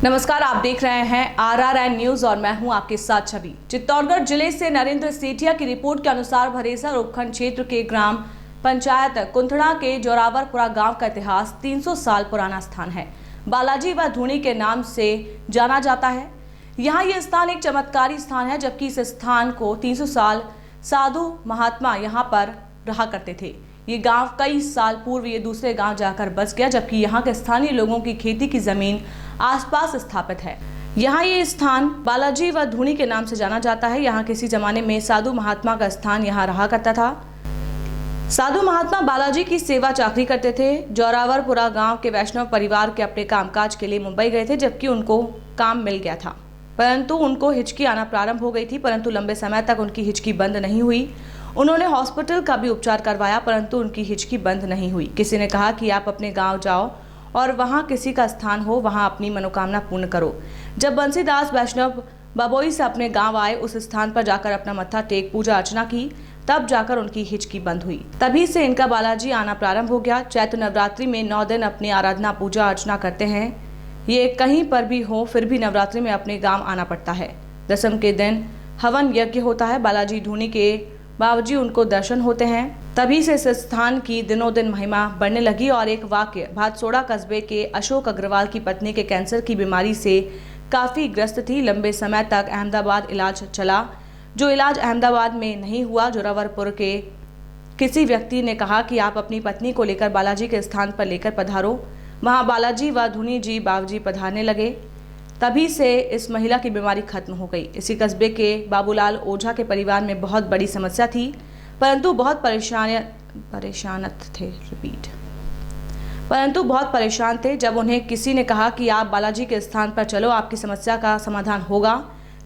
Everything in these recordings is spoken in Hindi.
नमस्कार, आप देख रहे हैं RRN न्यूज और मैं हूं आपके साथ छवि। चित्तौड़गढ़ जिले से नरेंद्र सेठिया की रिपोर्ट के अनुसार भरेसर उपखंड क्षेत्र के ग्राम पंचायत कुंथड़ा के जोरावरपुरा गांव का इतिहास 300 साल पुराना स्थान है। बालाजी व धूनी के नाम से जाना जाता है। यहाँ ये स्थान एक चमत्कारी स्थान है, जबकि इस स्थान को 300 साल साधु महात्मा यहाँ पर रहा करते थे। ये गांव कई साल पूर्व ये दूसरे गांव जाकर बस गया, जबकि यहाँ के स्थानीय लोगों की खेती की जमीन आसपास स्थापित है। यहाँ ये स्थान बालाजी व धूनी के नाम से जाना जाता है। यहाँ किसी जमाने में साधु महात्मा का स्थान यहाँ रहा करता था। साधु महात्मा बालाजी की सेवा चाकरी करते थे। जोरावरपुरा गांव के वैष्णव परिवार के अपने कामकाज के लिए मुंबई गए थे, जबकि उनको काम मिल गया था, परंतु उनको हिचकी आना प्रारंभ हो गई थी। परंतु लंबे समय तक उनकी हिचकी बंद नहीं हुई। उन्होंने हॉस्पिटल का भी उपचार करवाया, परंतु उनकी हिचकी बंद नहीं हुई। किसी ने कहा कि आप अपने गांव जाओ और वहां किसी का स्थान हो, वहां अपनी मनोकामना पूर्ण करो। जब बंसीदास वैष्णव बबोई से अपने गांव आए, उस स्थान पर जाकर अपना मत्था टेक पूजा अर्चना की, तब जाकर उनकी हिचकी बंद हुई। तभी से इनका बालाजी आना प्रारंभ हो गया। चैत्र नवरात्रि में 9 दिन अपनी आराधना पूजा अर्चना करते हैं। ये कहीं पर भी हो, फिर भी नवरात्रि में अपने गांव आना पड़ता है। दसम के दिन हवन यज्ञ होता है। बालाजी धूनी के बाबूजी उनको दर्शन होते हैं। तभी से इस स्थान की दिनों दिन महिमा बढ़ने लगी। और एक वाक्य, भातसोड़ा कस्बे के अशोक अग्रवाल की पत्नी के कैंसर की बीमारी से काफ़ी ग्रस्त थी। लंबे समय तक अहमदाबाद इलाज चला, जो इलाज अहमदाबाद में नहीं हुआ। जोरावरपुर के किसी व्यक्ति ने कहा कि आप अपनी पत्नी को लेकर बालाजी के स्थान पर लेकर पधारो। वहाँ बालाजी व धूनी जी बाबूजी पधारने लगे। तभी से इस महिला की बीमारी खत्म हो गई। इसी कस्बे के बाबूलाल ओझा के परिवार में बहुत बड़ी समस्या थी, परंतु बहुत परेशान थे। जब उन्हें किसी ने कहा कि आप बालाजी के स्थान पर चलो, आपकी समस्या का समाधान होगा,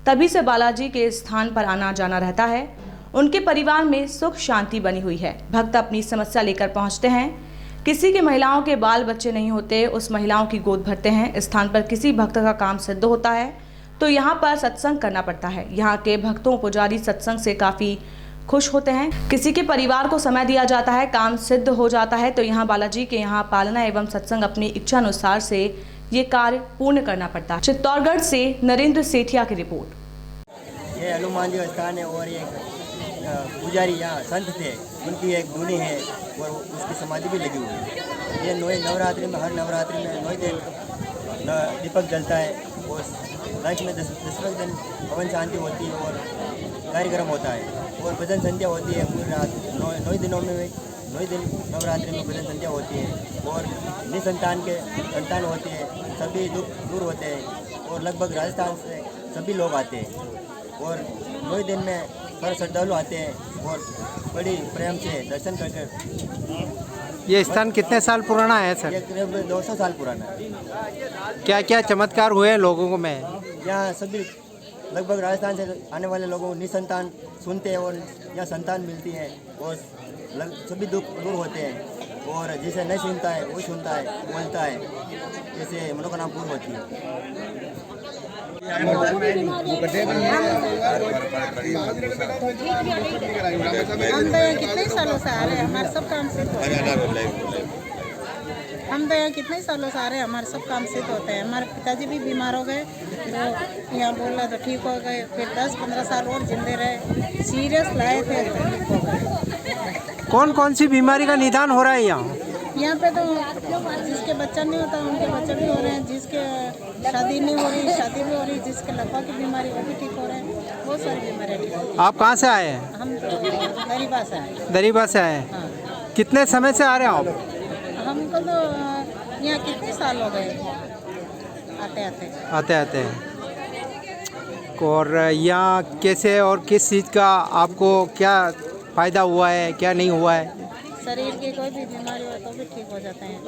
तभी से बालाजी के स्थान पर आना जाना रहता है। उनके परिवार में सुख शांति बनी हुई है। भक्त अपनी समस्या लेकर पहुंचते हैं। किसी की महिलाओं के बाल बच्चे नहीं होते, उस महिलाओं की गोद भरते हैं। स्थान पर किसी भक्त का काम सिद्ध होता है तो यहाँ पर सत्संग करना पड़ता है। यहाँ के भक्तों पुजारी सत्संग से काफ़ी खुश होते हैं। किसी के परिवार को समय दिया जाता है, काम सिद्ध हो जाता है, तो यहाँ बालाजी के यहाँ पालना एवं सत्संग अपनी इच्छा अनुसार से ये कार्य पूर्ण करना पड़ता है। चित्तौड़गढ़ से नरेंद्र सेठिया की रिपोर्ट। ये हनुमान जी का स्थान है और एक पुजारी यहाँ संत थे, उनकी एक धूनी है और उसकी समाधि भी लगी हुई है। ये नवरात्रि में, हर नवरात्रि में 9 दिन दीपक जलता है और लास्ट में 10वें दिन हवन शांति होती है और कार्यक्रम होता है और भजन संध्या होती है पूरी रात। 9 दिनों में 9 दिन नवरात्रि में भजन संध्या होती है और निसंतान के संतान होती है, सभी दुख दूर होते हैं और लगभग राजस्थान से सभी लोग आते हैं और 9 दिन में हर श्रद्धालु आते हैं और बड़ी प्रेम से दर्शन करके। ये स्थान कितने साल पुराना है सर? ये करीब 200 साल पुराना है। क्या क्या चमत्कार हुए हैं लोगों को में? यहाँ सभी लगभग राजस्थान से आने वाले लोगों को निसंतान सुनते हैं और यहाँ संतान मिलती है और सभी दुख दूर होते हैं और जिसे नहीं सुनता है वो सुनता है, बोलता है, जैसे मनोकामना पूर्ण होती है। हम तो यहाँ कितने सालों से आ रहे हैं, हमारे सब काम सिद्ध होते हैं। हम तो यहाँ कितने सालों से आ रहे हैं, हमारे सब काम सिद्ध होते हैं। हमारे पिताजी भी बीमार हो गए तो यहाँ बोला तो ठीक हो गए, फिर 10-15 साल और जिंदे रहे। सीरियस लाए थे तो ठीक हो गए। कौन कौन सी बीमारी का निदान हो रहा है यहाँ? यहाँ पे तो जिसके बच्चा नहीं होता उनके बच्चे भी हो रहे हैं, जिसके शादी नहीं हो रही शादी भी हो रही, जिसके लकवा की बीमारी वो भी ठीक हो रहे हैं। बहुत सारी बीमारियाँ ठीक हो रही हैं। आप कहाँ से आए हैं? हम तो दरीबा से आए। दरीबा से आए हैं। हाँ। कितने समय से आ रहे हैं आप? हमको तो यहाँ कितने साल हो गए आते आते। और यहाँ कैसे और किस चीज़ का आपको क्या फ़ायदा हुआ है, क्या नहीं हुआ है? शरीर की कोई भी बीमारी हो तो भी ठीक हो जाते हैं।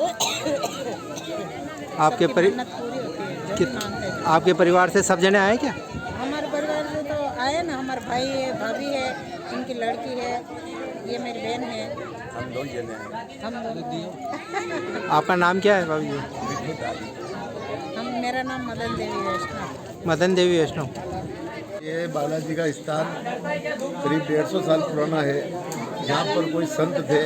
आपके पूरी होती है जो मानते हैं। आपके परिवार से सब जने आए क्या? हमारे परिवार से तो आए ना, हमारे भाई है, भाभी है, इनकी लड़की है, ये मेरी बहन है। हम दोनों। आपका नाम क्या है भाभी जी? मेरा नाम मदन देवी वैष्णव। मदन देवी वैष्णव। ये बालाजी का स्थान करीब 150 साल पुराना है। यहाँ पर कोई संत थे,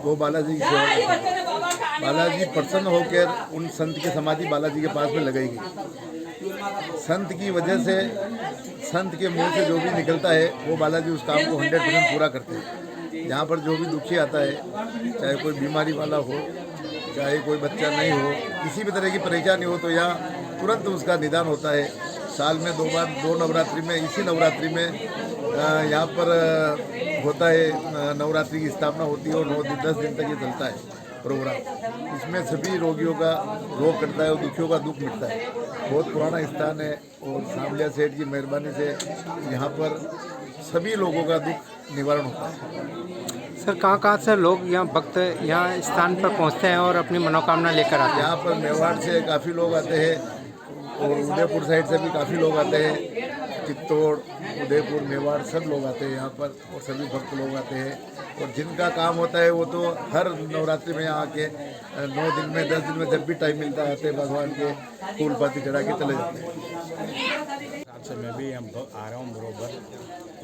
वो बालाजी की सेवा करते थे। बालाजी प्रसन्न होकर उन संत की समाधि बालाजी के पास में लगाई गई। संत की वजह से, संत के मुंह से जो भी निकलता है वो बालाजी उस काम को 100% पूरा करते हैं। यहाँ पर जो भी दुखी आता है, चाहे कोई बीमारी वाला हो, चाहे कोई बच्चा नहीं हो, किसी भी तरह की परेशानी हो, तो यहाँ तुरंत उसका निदान होता है। साल में 2 बार, 2 नवरात्रि में, इसी नवरात्रि में यहाँ पर होता है, नवरात्रि की स्थापना होती है और 9 दिन 10 दिन तक ये चलता है प्रोग्राम। इसमें सभी रोगियों का रोग कटता है और दुखियों का दुख मिटता है। बहुत पुराना स्थान है और सांवलिया सेठ की मेहरबानी से यहाँ पर सभी लोगों का दुख निवारण होता है। सर, कहाँ से लोग यहाँ भक्त यहाँ स्थान पर पहुँचते हैं और अपनी मनोकामना लेकर आते हैं? यहाँ पर मेवाड़ से काफ़ी लोग आते हैं और उदयपुर साइड से भी काफ़ी लोग आते हैं। चित्तौड़, उदयपुर, मेवाड़ सब लोग आते हैं यहाँ पर और सभी भक्त लोग आते हैं। और जिनका काम होता है वो तो हर नवरात्रि में आके 9 दिन में, 10 दिन में जब भी टाइम मिलता है आते भगवान के फूल पाती चढ़ा के चले जाते हैं। से मैं भी हम आ रहा हूँ बरोबर,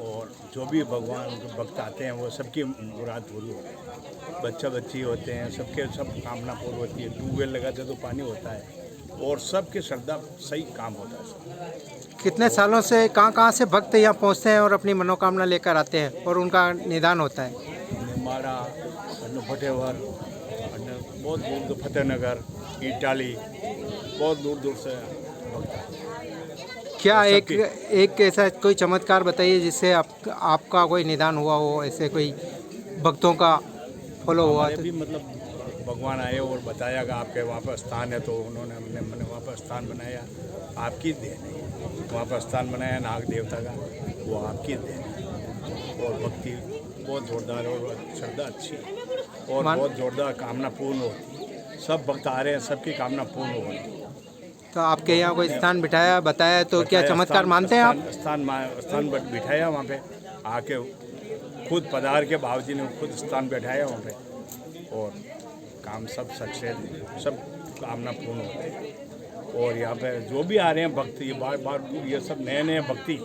और जो भी भगवान भक्त आते हैं वो सबकी मुराद पूरी होती है। बच्चा बच्ची होते हैं, सबके सब कामना पूरी होती है। ट्यूबवेल लगाते तो पानी होता है और सबके श्रद्धा सही काम होता है सब। कितने सालों से कहाँ से भक्त यहाँ पहुँचते हैं और अपनी मनोकामना लेकर आते हैं और उनका निदान होता है? निमाड़ा, फतेहवर, बहुत दूर, फतेहनगर, इटाली, बहुत दूर दूर से भक्त आते हैं। क्या एक ऐसा कोई चमत्कार बताइए जिससे आपका कोई निदान हुआ हो, ऐसे कोई भक्तों का फॉलो हुआ? भी मतलब भगवान आए और बताया कि आपके वहाँ पर स्थान है, तो उन्होंने मैंने वहाँ पर स्थान बनाया। आपकी देन है, वहाँ पर स्थान बनाया नाग देवता का, वो आपकी देन है। और भक्ति बहुत जोरदार और श्रद्धा अच्छी है और बहुत जोरदार कामना पूर्ण होती है। सब भक्त आ रहे हैं, सबकी कामना पूर्ण हो रही है। तो आपके यहाँ कोई स्थान बिठाया बताया तो क्या चमत्कार मानते हैं आप? स्थान बिठाया वहाँ पे, आके खुद पधार के बाबूजी ने खुद स्थान बैठाया वहाँ पे, और काम सब सक्सेस, सब कामना पूर्ण होते हैं। और यहाँ पे जो भी आ रहे हैं भक्त, ये बार ये सब नए भक्ति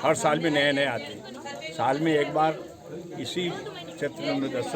हर साल में नए आते हैं। साल में एक बार इसी क्षेत्र में दर्शन